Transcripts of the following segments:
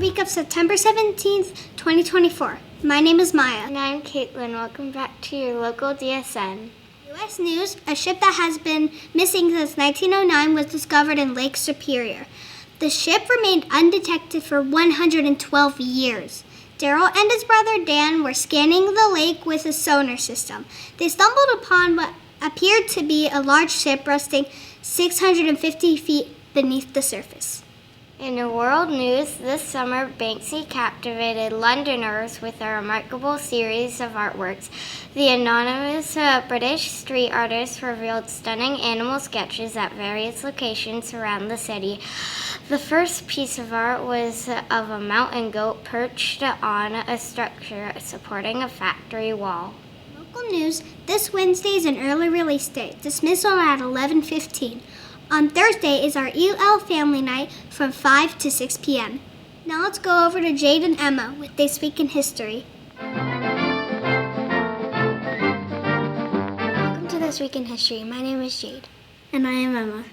week of September 17th, 2024. My name is Maya. And I'm Caitlin. Welcome back to your local DSN. U.S. News, a ship that has been missing since 1909 was discovered in Lake Superior. The ship remained undetected for 112 years. Daryl and his brother Dan were scanning the lake with a sonar system. They stumbled upon what appeared to be a large ship resting 650 feet beneath the surface. In the world news, this summer, Banksy captivated Londoners with a remarkable series of artworks. The anonymous British street artist revealed stunning animal sketches at various locations around the city. The first piece of art was of a mountain goat perched on a structure supporting a factory wall. Local news, this Wednesday is an early release day. Dismissal at 11:15. On Thursday is our EL family night from 5 to 6 p.m. Now let's go over to Jade and Emma with This Week in History. Welcome to This Week in History. My name is Jade. And I am Emma.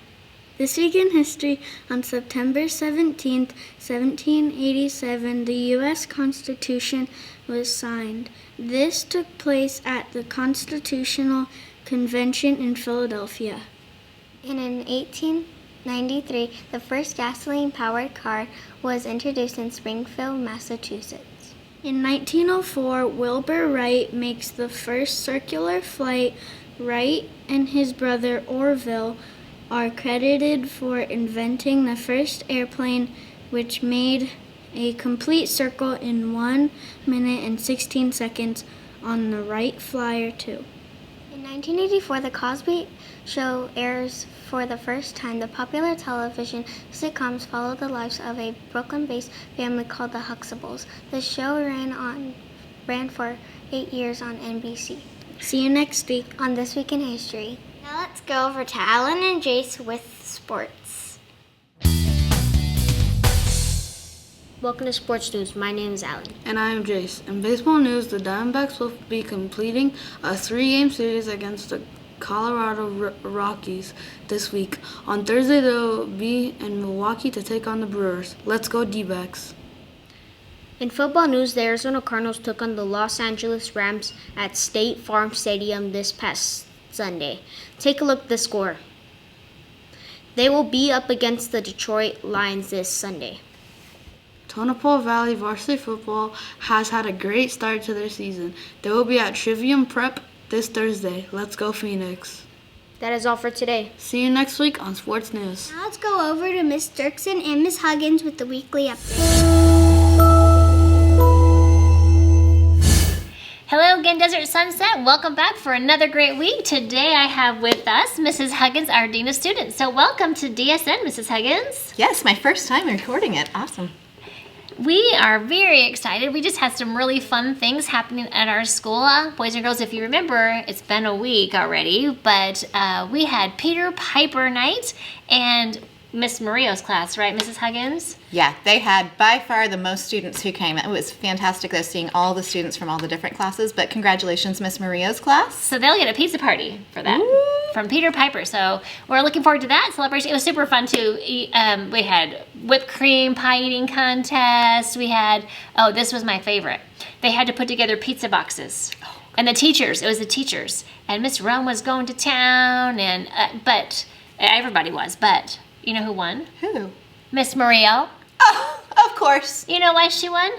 This week in history, on September 17th, 1787, the U.S. Constitution was signed. This took place at the Constitutional Convention in Philadelphia. And in 1893, the first gasoline-powered car was introduced in Springfield, Massachusetts. In 1904, Wilbur Wright makes the first circular flight. Wright and his brother Orville are credited for inventing the first airplane, which made a complete circle in 1 minute and 16 seconds on the Wright Flyer 2. In 1984, The Cosby Show airs for the first time. The popular television sitcoms follow the lives of a Brooklyn-based family called the Huxtables. The show ran for 8 years on NBC. See you next week on This Week in History. Now let's go over to Alan and Jace with sports. Welcome to Sports News. My name is Alan. And I am Jace. In baseball news, the Diamondbacks will be completing a 3-game series against the Colorado Rockies this week. On Thursday, they'll be in Milwaukee to take on the Brewers. Let's go D-backs. In football news, the Arizona Cardinals took on the Los Angeles Rams at State Farm Stadium this past Sunday. Take a look at the score. They will be up against the Detroit Lions this Sunday. Tonopah Valley Varsity Football has had a great start to their season. They will be at Trivium Prep this Thursday. Let's go Phoenix. That is all for today. See you next week on Sports News. Now let's go over to Miss Dirksen and Miss Huggins with the weekly update. Hello again, Desert Sunset. Welcome back for another great week. Today I have with us Mrs. Huggins, our Dean of Students. So welcome to DSN, Mrs. Huggins. Yes, my first time recording it. Awesome. We are very excited. We just had some really fun things happening at our school. Boys and girls, if you remember, it's been a week already, but we had Peter Piper night and Miss Mario's class, right, Mrs. Huggins? Yeah, they had by far the most students who came. It was fantastic though, seeing all the students from all the different classes, but congratulations, Miss Mario's class. So they'll get a pizza party for that from Peter Piper. So we're looking forward to that celebration. It was super fun too. We had whipped cream pie eating contest. We had, this was my favorite. They had to put together pizza boxes. And the teachers, it was the teachers. And Miss Rome was going to town, and but everybody was, but you know who won? Who? Miss Mario. Oh, of course. You know why she won?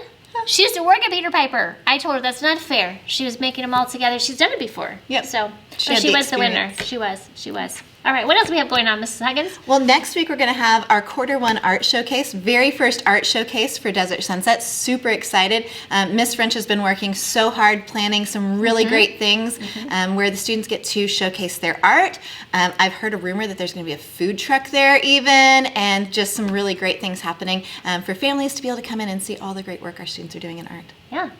She used to work at Peter Piper. I told her that's not fair. She was making them all together. She's done it before. Yep. So She was the winner. She was. All right, what else do we have going on, Mrs. Huggins? Well, next week we're going to have our Q1 art showcase, very first art showcase for Desert Sunset. Super excited. Miss French has been working so hard planning some really great things where the students get to showcase their art. I've heard a rumor that there's going to be a food truck there even, and just some really great things happening for families to be able to come in and see all the great work our students are doing in art. Yeah.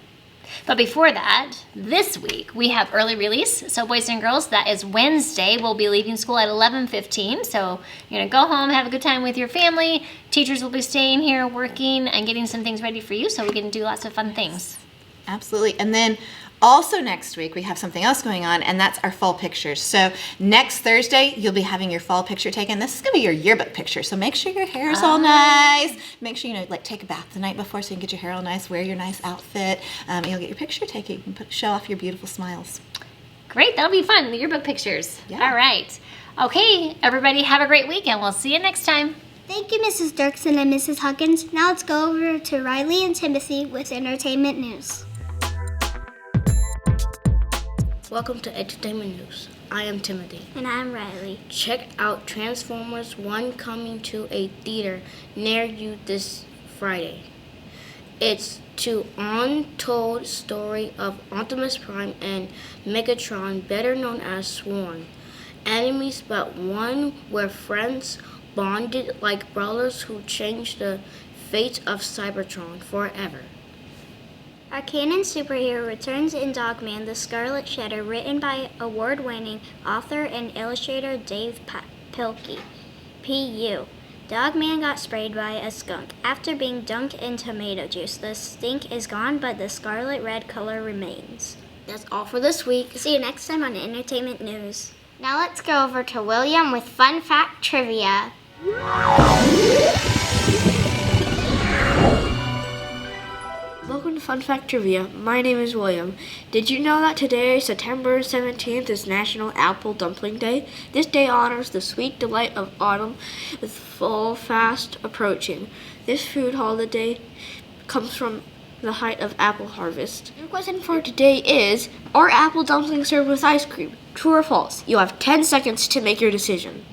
But before that, this week we have early release. So boys and girls, that is Wednesday. We'll be leaving school at 11:15. So you're going to go home, have a good time with your family. Teachers will be staying here working and getting some things ready for you so we can do lots of fun things. Absolutely. And then Also next week, we have something else going on, and that's our fall pictures. So next Thursday, you'll be having your fall picture taken. This is going to be your yearbook picture, so make sure your hair is all nice. Make sure, take a bath the night before so you can get your hair all nice, wear your nice outfit, and you'll get your picture taken. You can show off your beautiful smiles. Great, that'll be fun, the yearbook pictures. Yeah. All right. Okay, everybody have a great weekend. We'll see you next time. Thank you, Mrs. Dirksen and Mrs. Huggins. Now let's go over to Riley and Timothy with entertainment news. Welcome to Entertainment News. I am Timothy. And I'm Riley. Check out Transformers 1 coming to a theater near you this Friday. It's the untold story of Optimus Prime and Megatron, better known as Swarm. Enemies but one were friends, bonded like brothers who changed the fate of Cybertron forever. Our canon superhero returns in Dogman, the Scarlet Shedder, written by award-winning author and illustrator Dave Pilkey. P.U. Dogman got sprayed by a skunk. After being dunked in tomato juice, the stink is gone, but the scarlet-red color remains. That's all for this week. See you next time on Entertainment News. Now let's go over to William with Fun Fact Trivia. Welcome to Fun Fact Trivia. My name is William. Did you know that today, September 17th, is National Apple Dumpling Day? This day honors the sweet delight of autumn with fall fast approaching. This food holiday comes from the height of apple harvest. Your question for today is, are apple dumplings served with ice cream? True or false? You have 10 seconds to make your decision.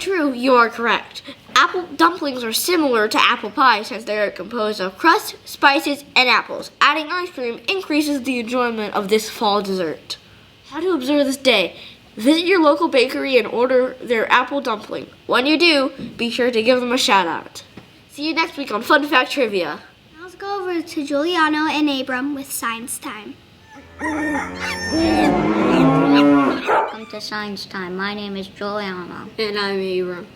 True, you are correct. Apple dumplings are similar to apple pie since they are composed of crust, spices, and apples. Adding ice cream increases the enjoyment of this fall dessert. How to observe this day? Visit your local bakery and order their apple dumpling. When you do, be sure to give them a shout out. See you next week on Fun Fact Trivia. Now let's go over to Giuliano and Abram with Science Time. Welcome to Science Time. My name is Giuliano. And I'm Abram.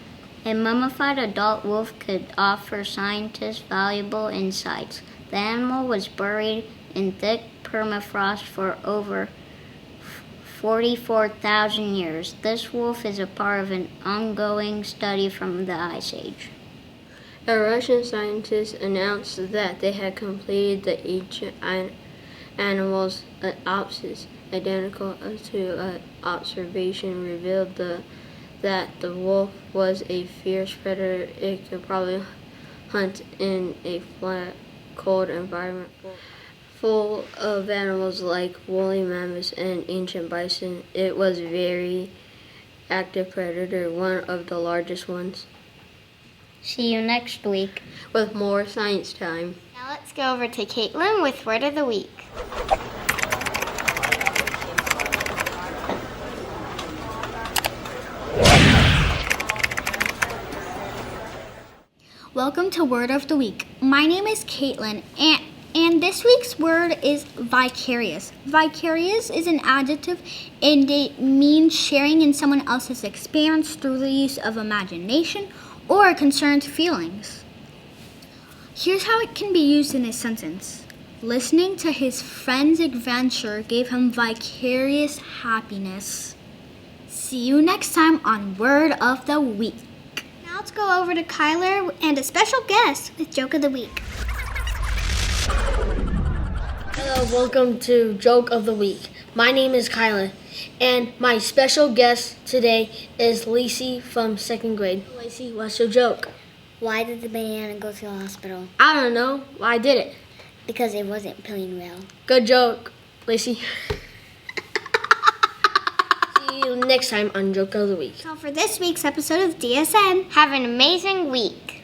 A mummified adult wolf could offer scientists valuable insights. The animal was buried in thick permafrost for over 44,000 years. This wolf is a part of an ongoing study from the Ice Age. A Russian scientist announced that they had completed the ancient animal's autopsy. Identical to an observation revealed that the wolf was a fierce predator. It could probably hunt in a flat, cold environment full of animals like woolly mammoths and ancient bison. It was a very active predator, one of the largest ones. See you next week. With more Science Time. Now let's go over to Caitlin with Word of the Week. Welcome to Word of the Week. My name is Caitlin, and this week's word is vicarious. Vicarious is an adjective and it means sharing in someone else's experience through the use of imagination or concerned feelings. Here's how it can be used in a sentence. Listening to his friend's adventure gave him vicarious happiness. See you next time on Word of the Week. Now let's go over to Kyler and a special guest with Joke of the Week. Hello, welcome to Joke of the Week. My name is Kylan, and my special guest today is Lacey from 2nd grade. Lacey, what's your joke? Why did the banana go to the hospital? I don't know. Why did it? Because it wasn't feeling well. Good joke, Lacey. See you next time on Joke of the Week. So for this week's episode of DSN, Have an amazing week.